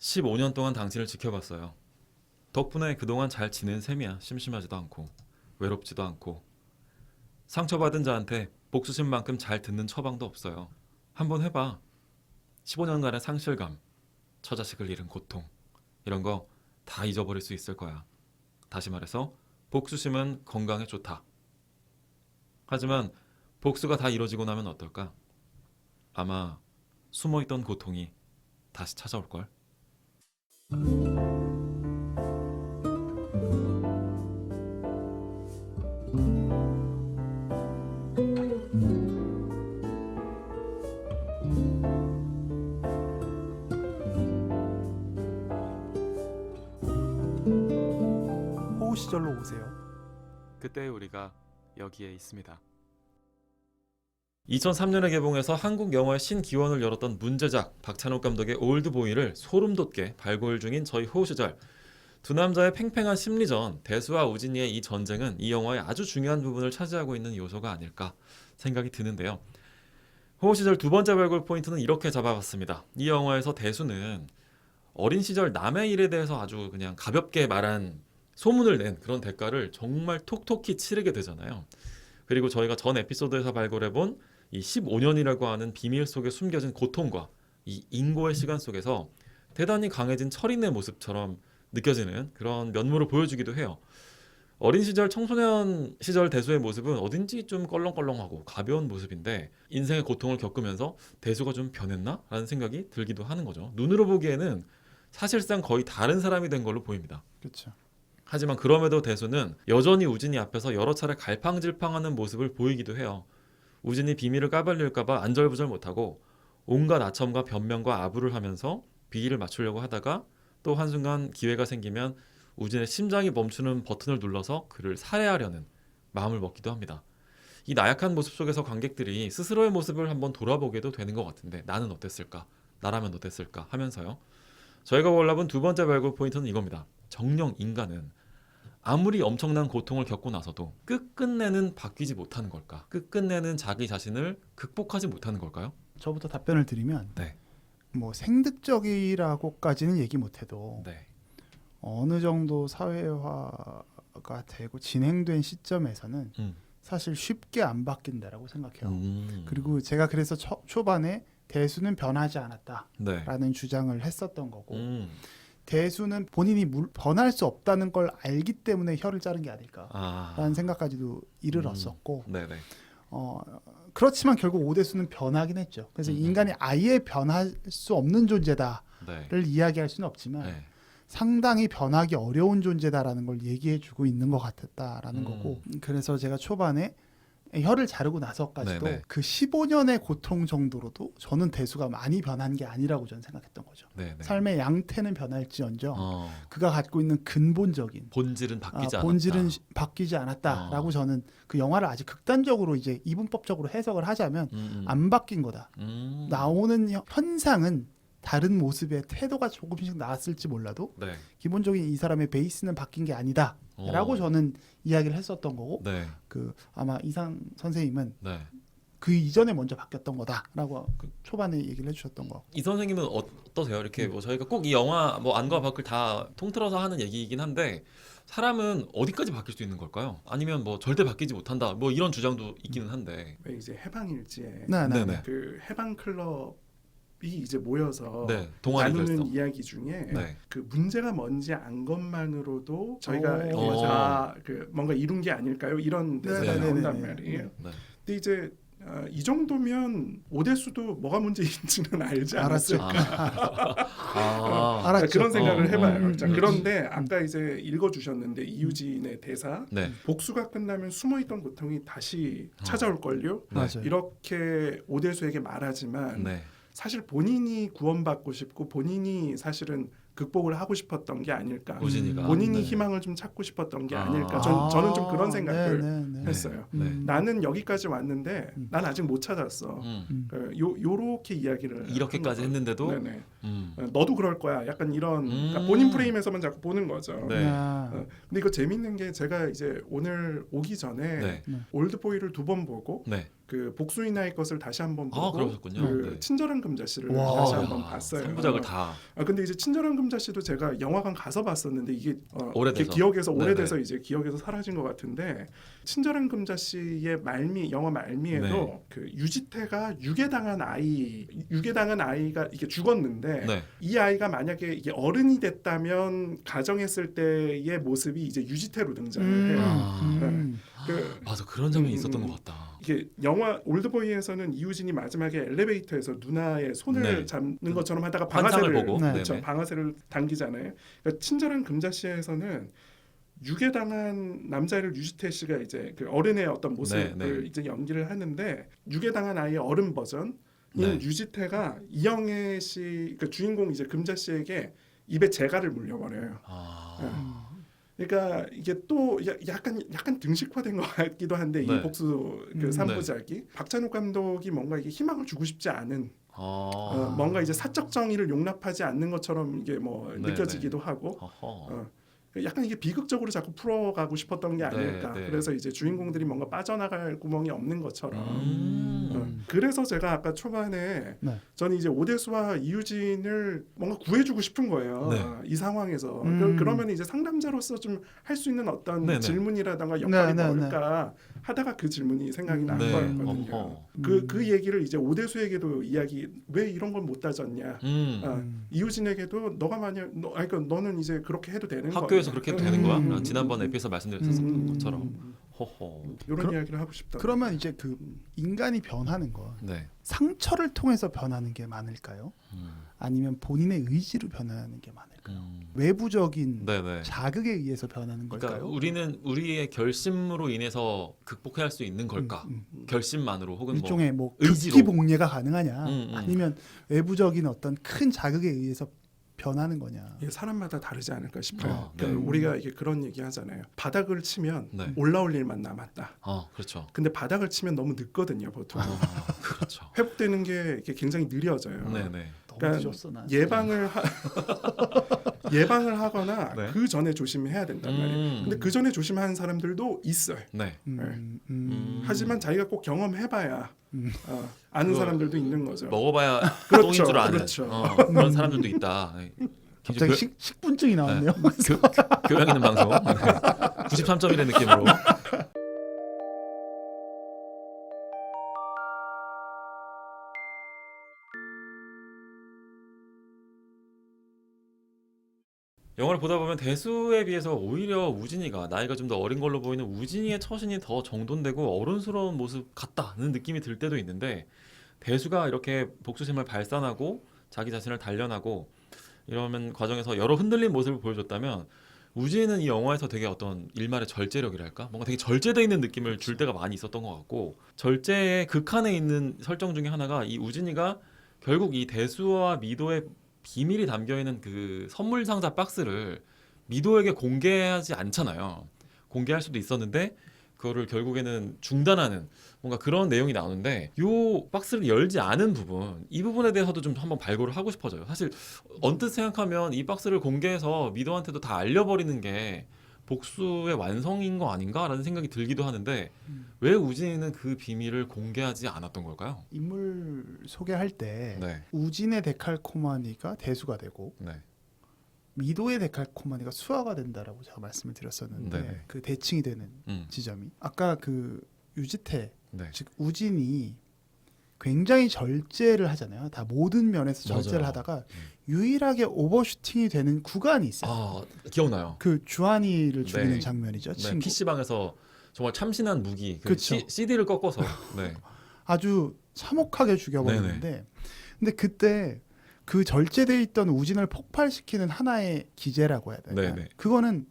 15년 동안 당신을 지켜봤어요. 덕분에 그동안 잘 지낸 셈이야. 심심하지도 않고 외롭지도 않고. 상처받은 자한테 복수심만큼 잘 듣는 처방도 없어요. 한번 해봐. 15년간의 상실감, 처자식을 잃은 고통, 이런 거 다 잊어버릴 수 있을 거야. 다시 말해서 복수심은 건강에 좋다. 하지만 복수가 다 이루어지고 나면 어떨까? 아마 숨어있던 고통이 다시 찾아올걸? 호우 시절로 오세요. 그때 우리가 여기에 있습니다. 2003년에 개봉해서 한국 영화의 신기원을 열었던 문제작 박찬욱 감독의 올드보이를 소름 돋게 발굴 중인 저희 호우 시절. 두 남자의 팽팽한 심리전, 대수와 우진이의 이 전쟁은 이 영화의 아주 중요한 부분을 차지하고 있는 요소가 아닐까 생각이 드는데요. 호우 시절 두 번째 발굴 포인트는 이렇게 잡아봤습니다. 이 영화에서 대수는 어린 시절 남의 일에 대해서 아주 그냥 가볍게 말한 소문을 낸 그런 대가를 정말 톡톡히 치르게 되잖아요. 그리고 저희가 전 에피소드에서 발굴해본 이 15년이라고 하는 비밀 속에 숨겨진 고통과 이 인고의 시간 속에서 대단히 강해진 철인의 모습처럼 느껴지는 그런 면모를 보여주기도 해요. 어린 시절 청소년 시절 대수의 모습은 어딘지 좀 껄렁껄렁하고 가벼운 모습인데 인생의 고통을 겪으면서 대수가 좀 변했나? 라는 생각이 들기도 하는 거죠. 눈으로 보기에는 사실상 거의 다른 사람이 된 걸로 보입니다. 그렇죠. 하지만 그럼에도 대수는 여전히 우진이 앞에서 여러 차례 갈팡질팡하는 모습을 보이기도 해요. 우진이 비밀을 까발릴까봐 안절부절 못하고 온갖 아첨과 변명과 아부를 하면서 비위를 맞추려고 하다가 또 한순간 기회가 생기면 우진의 심장이 멈추는 버튼을 눌러서 그를 살해하려는 마음을 먹기도 합니다. 이 나약한 모습 속에서 관객들이 스스로의 모습을 한번 돌아보게도 되는 것 같은데 나는 어땠을까? 나라면 어땠을까? 하면서요. 저희가 골라본 두 번째 발굴 포인트는 이겁니다. 정녕 인간은 아무리 엄청난 고통을 겪고 나서도 끝끝내는 바뀌지 못하는 걸까? 끝끝내는 자기 자신을 극복하지 못하는 걸까요? 저부터 답변을 드리면 네. 뭐 생득적이라고까지는 얘기 못해도 네. 어느 정도 사회화가 되고 진행된 시점에서는 사실 쉽게 안 바뀐다라고 생각해요. 그리고 제가 그래서 초반에 대수는 변하지 않았다라는 네. 주장을 했었던 거고 대수는 본인이 변할 수 없다는 걸 알기 때문에 혀를 자른 게 아닐까라는 생각까지도 이르렀었고 네네. 그렇지만 결국 오대수는 변하긴 했죠. 그래서 인간이 아예 변할 수 없는 존재다를 네. 이야기할 수는 없지만 네. 상당히 변하기 어려운 존재다라는 걸 얘기해주고 있는 것 같았다라는 거고 그래서 제가 초반에 혀를 자르고 나서까지도 네네. 그 15년의 고통 정도로도 저는 대수가 많이 변한 게 아니라고 저는 생각했던 거죠. 네네. 삶의 양태는 변할지언정 그가 갖고 있는 근본적인 본질은 바뀌지 않았다. 본질은 바뀌지 않았다라고 저는 그 영화를 아주 극단적으로 이제 이분법적으로 해석을 하자면 안 바뀐 거다. 나오는 현상은 다른 모습의 태도가 조금씩 나았을지 몰라도 네. 기본적인 이 사람의 베이스는 바뀐 게 아니다라고 저는 이야기를 했었던 거고 네. 그 아마 이상 선생님은 네. 그 이전에 먼저 바뀌었던 거다라고 그 초반에 얘기를 해주셨던 거. 이 선생님은 어떠세요? 이렇게 뭐 저희가 꼭 이 영화 뭐 안과 밖을 다 통틀어서 하는 얘기이긴 한데 사람은 어디까지 바뀔 수 있는 걸까요? 아니면 뭐 절대 바뀌지 못한다 뭐 이런 주장도 있기는 한데. 왜 이제 해방일지에 네네. 그 해방 클럽이 이제 모여서 네. 동아리 나누는 결성. 이야기 중에 네. 그 문제가 뭔지 안 것만으로도 저희가 오. 그 뭔가 이룬 게 아닐까요? 이런 대사가 네네네네. 나온단 말이에요. 네. 근데 이제 이 정도면 오대수도 뭐가 문제인지는 알지 알았죠. 않았을까? 알았죠. 그런 생각을 해봐요. 자, 음. 그런데 아까 이제 읽어주셨는데 이유진의 대사 네. 복수가 끝나면 숨어있던 고통이 다시 찾아올걸요? 맞아요. 이렇게 오대수에게 말하지만 네. 사실 본인이 구원받고 싶고 본인이 사실은 극복을 하고 싶었던 게 아닐까. 우진이가. 본인이 네. 희망을 좀 찾고 싶었던 게 아. 아닐까. 저는 좀 그런 생각을 네네네. 했어요. 네. 나는 여기까지 왔는데 난 아직 못 찾았어. 요렇게 이야기를 이렇게까지 하는 했는데도 거예요. 네네. 너도 그럴 거야. 약간 이런 그러니까 음. 본인 프레임에서만 자꾸 보는 거죠. 네. 근데 이거 재밌는 게 제가 이제 오늘 오기 전에 네. 올드보이를 2번 보고 네. 그 복수인하의 것을 다시 한번 보고 그러셨군요. 그 네. 친절한 금자씨를 와. 다시 한번 봤어요. 3부작을 다. 근데 이제 친절한 금자씨도 제가 영화관 가서 봤었는데 이게 오래돼서. 이게 기억에서 네네. 오래돼서 이제 기억에서 사라진 것 같은데 친절한 금자씨의 영화 말미에도 네. 그 유지태가 유괴당한 아이가 이게 죽었는데 네. 이 아이가 만약에 이게 어른이 됐다면 가정했을 때의 모습이 이제 유지태로 등장을 해요. 맞아, 그런 장면이 음, 있었던 음. 것 같다. 이게 영화 올드보이에서는 이우진이 마지막에 엘리베이터에서 누나의 손을 네. 잡는 것처럼 하다가 환상을 방아쇠를 보고. 네. 그렇죠. 네네. 방아쇠를 당기잖아요. 그러니까 친절한 금자씨에서는 유괴당한 남자를 유지태 씨가 이제 그 어른의 어떤 모습을 네, 네. 이제 연기를 하는데 유괴당한 아이의 어른 버전인 네. 유지태가 이영애 씨 그 주인공 이제 금자 씨에게 입에 재갈을 물려버려요. 그러니까 이게 또 약간 등식화된 것 같기도 한데 네. 이 복수 그 3부작이 박찬욱 감독이 뭔가 이게 희망을 주고 싶지 않은 뭔가 이제 사적 정의를 용납하지 않는 것처럼 이게 뭐 네, 느껴지기도 하고 약간 이게 비극적으로 자꾸 풀어가고 싶었던 게 아닐까. 네. 그래서 이제 주인공들이 뭔가 빠져나갈 구멍이 없는 것처럼. 음. 그래서 제가 아까 초반에 네. 저는 이제 오대수와 이유진을 뭔가 구해주고 싶은 거예요. 네. 이 상황에서. 음. 그러면 이제 상담자로서 좀 할 수 있는 어떤 네네. 질문이라든가 역할이 네, 네, 뭘까 하다가 그 질문이 생각이 난 네. 거였거든요. 어허. 그 얘기를 이제 오대수에게도 왜 이런 걸 못 따졌냐. 이우진에게도 너가 만약 그러니까 너는 이제 그렇게 해도 되는 거야. 학교에서 그렇게 해도 되는 거야? 음. 지난번 에피소드 말씀드렸었던 것처럼. 허허. 이런 이야기를 하고 싶다. 그러면 이제 그 인간이 변하는 건 네. 상처를 통해서 변하는 게 많을까요? 아니면 본인의 의지로 변하는 게 많을까요? 외부적인 네네. 자극에 의해서 변하는 그러니까 걸까요? 우리는 우리의 결심으로 인해서 극복해야 할 수 있는 걸까? 결심만으로 혹은 일종의 뭐 의지로. 극기봉례가 가능하냐? 음. 아니면 외부적인 어떤 큰 자극에 의해서 변하는 거냐? 이게 사람마다 다르지 않을까 싶어요. 네. 그러니까 우리가 이게 그런 얘기 하잖아요. 바닥을 치면 네. 올라올 일만 남았다. 그렇죠. 근데 바닥을 치면 너무 늦거든요, 보통. 그렇죠. 회복되는 게 이게 굉장히 느려져요. 네네. 너무 그러니까 늦었어 나. 예방을 하거나 네. 그 전에 조심해야 된단 말이에요. 근데 그 전에 조심하는 사람들도 있어요. 네. 하지만 자기가 꼭 경험해봐야 아는 그거 사람들도 있는 거죠. 먹어봐야 그렇죠, 똥인 줄 아는 그렇죠. 그런 사람들도 있다. 네. 갑자기 식분증이 나왔네요. 교양 있는 방송. 93.1의 느낌으로. 영화를 보다 보면 대수에 비해서 오히려 우진이가 나이가 좀 더 어린 걸로 보이는 우진이의 처신이 더 정돈되고 어른스러운 모습 같다는 느낌이 들 때도 있는데 대수가 이렇게 복수심을 발산하고 자기 자신을 단련하고 이러면 과정에서 여러 흔들린 모습을 보여줬다면 우진이는 이 영화에서 되게 어떤 일말의 절제력이랄까? 뭔가 되게 절제되어 있는 느낌을 줄 때가 많이 있었던 것 같고 절제의 극한에 있는 설정 중에 하나가 이 우진이가 결국 이 대수와 미도의 비밀이 담겨있는 그 선물 상자 박스를 미도에게 공개하지 않잖아요. 공개할 수도 있었는데 그거를 결국에는 중단하는 뭔가 그런 내용이 나오는데 이 박스를 열지 않은 부분 이 부분에 대해서도 좀 한번 발굴을 하고 싶어져요. 사실 언뜻 생각하면 이 박스를 공개해서 미도한테도 다 알려버리는 게 복수의 완성인 거 아닌가라는 생각이 들기도 하는데 왜 우진이는 그 비밀을 공개하지 않았던 걸까요? 인물 소개할 때 네. 우진의 데칼코마니가 대수가 되고 네. 미도의 데칼코마니가 수화가 된다라고 제가 말씀을 드렸었는데 네. 그 대칭이 되는 지점이 아까 그 유지태 네. 즉 우진이 굉장히 절제를 하잖아요. 다 모든 면에서 절제를 맞아요. 하다가 유일하게 오버슈팅이 되는 구간이 있어요. 기억나요. 그 주한이를 죽이는 네. 장면이죠. 네, 친구. PC방에서 정말 참신한 무기 그 그쵸. CD를 꺾어서 네. 아주 참혹하게 죽여버리는데 근데 그때 그 절제돼 있던 우진을 폭발시키는 하나의 기제라고 해야 되나? 네네. 그거는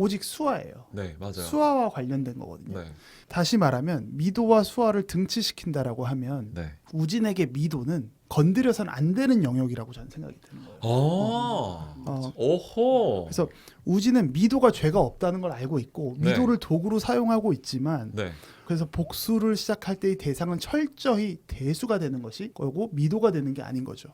오직 수화예요. 네, 맞아요. 수화와 관련된 거거든요. 네. 다시 말하면 미도와 수화를 등치시킨다라고 하면 네. 우진에게 미도는 건드려서는 안 되는 영역이라고 저는 생각이 드는 거예요. 오호. 그래서 우진은 미도가 죄가 없다는 걸 알고 있고 네. 미도를 도구로 사용하고 있지만 네. 그래서 복수를 시작할 때의 대상은 철저히 대수가 되는 것이 거고 미도가 되는 게 아닌 거죠.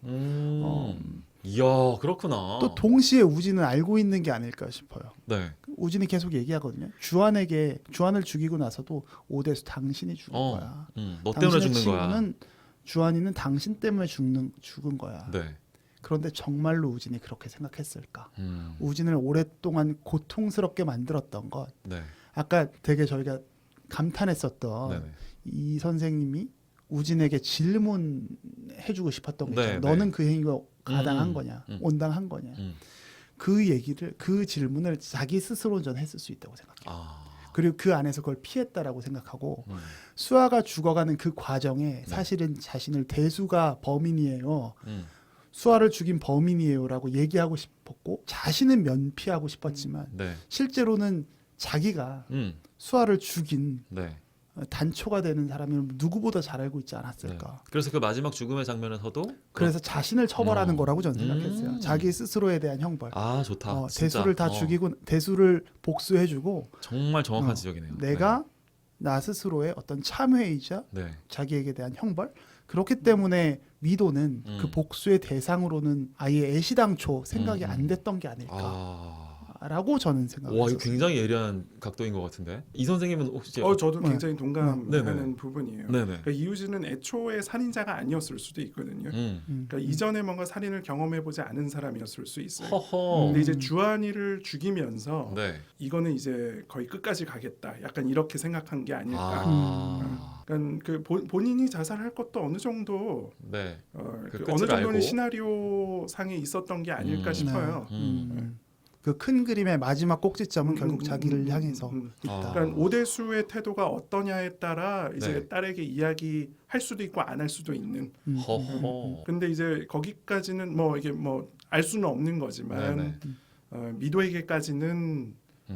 이야, 그렇구나. 또 동시에 우진은 알고 있는 게 아닐까 싶어요. 네. 우진이 계속 얘기하거든요. 주한을 죽이고 나서도 오대수 당신이 죽은 거야. 너 때문에 당신의 죽는 거야. 친구는 주한이는 당신 때문에 죽은 거야. 네. 그런데 정말로 우진이 그렇게 생각했을까? 우진을 오랫동안 고통스럽게 만들었던 것. 네. 아까 되게 저희가 감탄했었던 네네. 이 선생님이 우진에게 질문해주고 싶었던 게 네, 있잖아요. 네. 너는 그 행위가 가당한 음, 거냐, 음. 온당한 거냐. 그 질문을 자기 스스로 전 했을 수 있다고 생각해요. 아. 그리고 그 안에서 그걸 피했다라고 생각하고 수아가 죽어가는 그 과정에 네. 사실은 자신을 대수가 범인이에요. 음. 수아를 죽인 범인이에요라고 얘기하고 싶었고 자신은 면피하고 싶었지만 네. 실제로는 자기가 음. 수아를 죽인 네. 단초가 되는 사람을 누구보다 잘 알고 있지 네. 않았을까. 그래서 그 마지막 죽음의 장면에서도 그래서 자신을 처벌하는 거라고 저는 음. 생각했어요. 자기 스스로에 대한 형벌. 아, 좋다. 진짜. 대수를 다 죽이고 대수를 복수해주고 정말 정확한 어, 지적이네요. 내가 나 스스로의 어떤 참회이자 네. 자기에게 대한 형벌. 그렇기 때문에 미도는 그 복수의 대상으로는 아예 애시당초 생각이 안 됐던 게 아닐까라고 저는 생각했어요. 와, 이거 굉장히 예리한 각도인 것 같은데. 이 선생님은 혹시 저도 굉장히 동감하는 네네. 부분이에요. 네네. 그러니까 이우진은 애초에 살인자가 아니었을 수도 있거든요. 그러니까 이전에 뭔가 살인을 경험해보지 않은 사람이었을 수 있어요. 허허. 근데 이제 주한이를 죽이면서 네. 이거는 이제 거의 끝까지 가겠다. 약간 이렇게 생각한 게 아닐까. 그러니까 그 본인이 자살할 것도 어느 정도 네. 그 어느 끝을 정도는 알고. 시나리오 상에 있었던 게 아닐까 싶어요. 그 큰 그림의 마지막 꼭지점은 결국 자기를 향해서 아. 있다. 그러니까 오대수의 태도가 어떠냐에 따라 이제 네. 딸에게 이야기할 수도 있고 안 할 수도 있는. 허허. 근데 이제 거기까지는 뭐 이게 뭐 알 수는 없는 거지만 네네. 미도에게까지는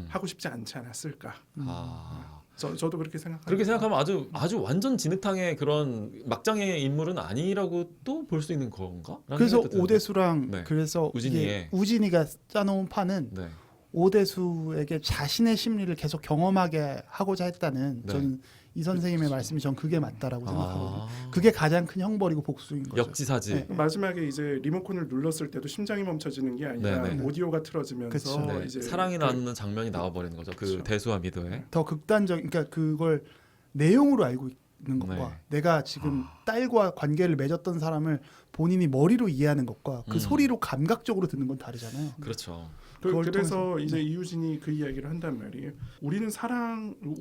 하고 싶지 않지 않았을까. 아. 저도 그렇게 생각합니다. 그렇게 생각하면 아주 완전 진흙탕의 그런 막장의 인물은 아니라고 또 볼 수 있는 건가? 라는 그래서 생각도 드는데. 오대수랑 네. 그래서 우진이의. 우진이가 짜놓은 판은 네. 오대수에게 자신의 심리를 계속 경험하게 하고자 했다는 네. 저는 이 선생님의 말씀이 전 그게 맞다라고 생각하거든요. 아. 그게 가장 큰 형벌이고 복수인 거죠. 역지사지. 네. 마지막에 이제 리모컨을 눌렀을 때도 심장이 멈춰지는 게 아니라 네네. 오디오가 틀어지면서 그쵸. 네. 이제 사랑이 나는 장면이 나와버리는 거죠. 그 그렇죠. 대수와 미도의. 더 극단적, 그러니까 그걸 내용으로 알고 있는 것과 네. 내가 지금 딸과 관계를 맺었던 사람을 본인이 머리로 이해하는 것과 그 소리로 감각적으로 듣는 건 다르잖아요. 그렇죠. 그걸 그래서 통해서, 이제 이유진이 그 이야기를 한단 말이에요. 우리는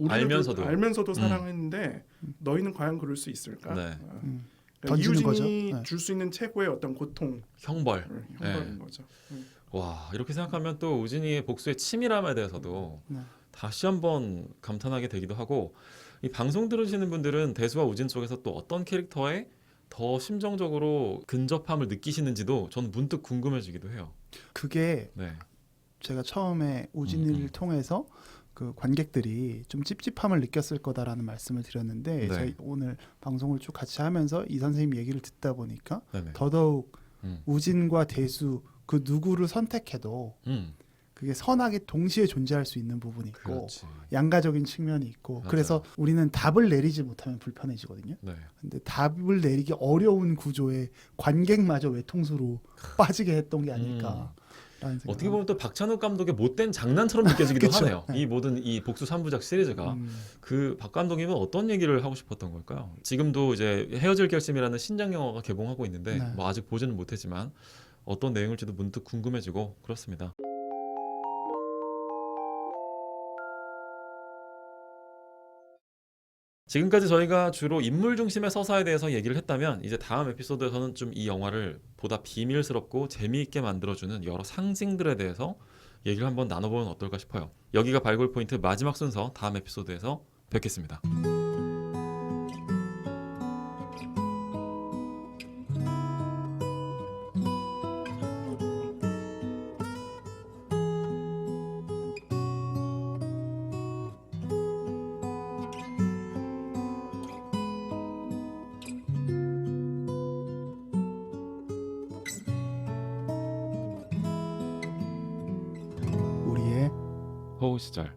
알면서도. 알면서도 사랑했는데 너희는 과연 그럴 수 있을까? 네. 그러니까 던지는 이유진이 거죠. 네. 줄 수 있는 최고의 어떤 고통, 형벌. 형벌인 네. 거죠. 와, 이렇게 생각하면 또 우진이의 복수의 치밀함에 대해서도 네. 다시 한번 감탄하게 되기도 하고, 이 방송 들으시는 분들은 대수와 우진 쪽에서 또 어떤 캐릭터에 더 심정적으로 근접함을 느끼시는지도 전 문득 궁금해지기도 해요. 그게 네. 제가 처음에 우진이를 통해서 그 관객들이 좀 찝찝함을 느꼈을 거다라는 말씀을 드렸는데 네. 저희 오늘 방송을 쭉 같이 하면서 이 선생님 얘기를 듣다 보니까 네네. 더더욱 음. 우진과 대수 그 누구를 선택해도 그게 선악이 동시에 존재할 수 있는 부분이 있고 그렇지. 양가적인 측면이 있고 맞아요. 그래서 우리는 답을 내리지 못하면 불편해지거든요. 네. 근데 답을 내리기 어려운 구조에 관객마저 외통수로 빠지게 했던 게 아닐까. 라는 생각. 어떻게 보면 또 박찬욱 감독의 못된 장난처럼 느껴지기도 그쵸. 하네요. 이 모든 이 복수 3부작 시리즈가 그 박 감독님은 어떤 얘기를 하고 싶었던 걸까요? 지금도 이제 헤어질 결심이라는 신작 영화가 개봉하고 있는데 네. 뭐 아직 보지는 못했지만 어떤 내용일지도 문득 궁금해지고 그렇습니다. 지금까지 저희가 주로 인물 중심의 서사에 대해서 얘기를 했다면 이제 다음 에피소드에서는 좀 이 영화를 보다 비밀스럽고 재미있게 만들어주는 여러 상징들에 대해서 얘기를 한번 나눠보면 어떨까 싶어요. 여기가 발굴 포인트 마지막 순서 다음 에피소드에서 뵙겠습니다. 우리의 호우 시절.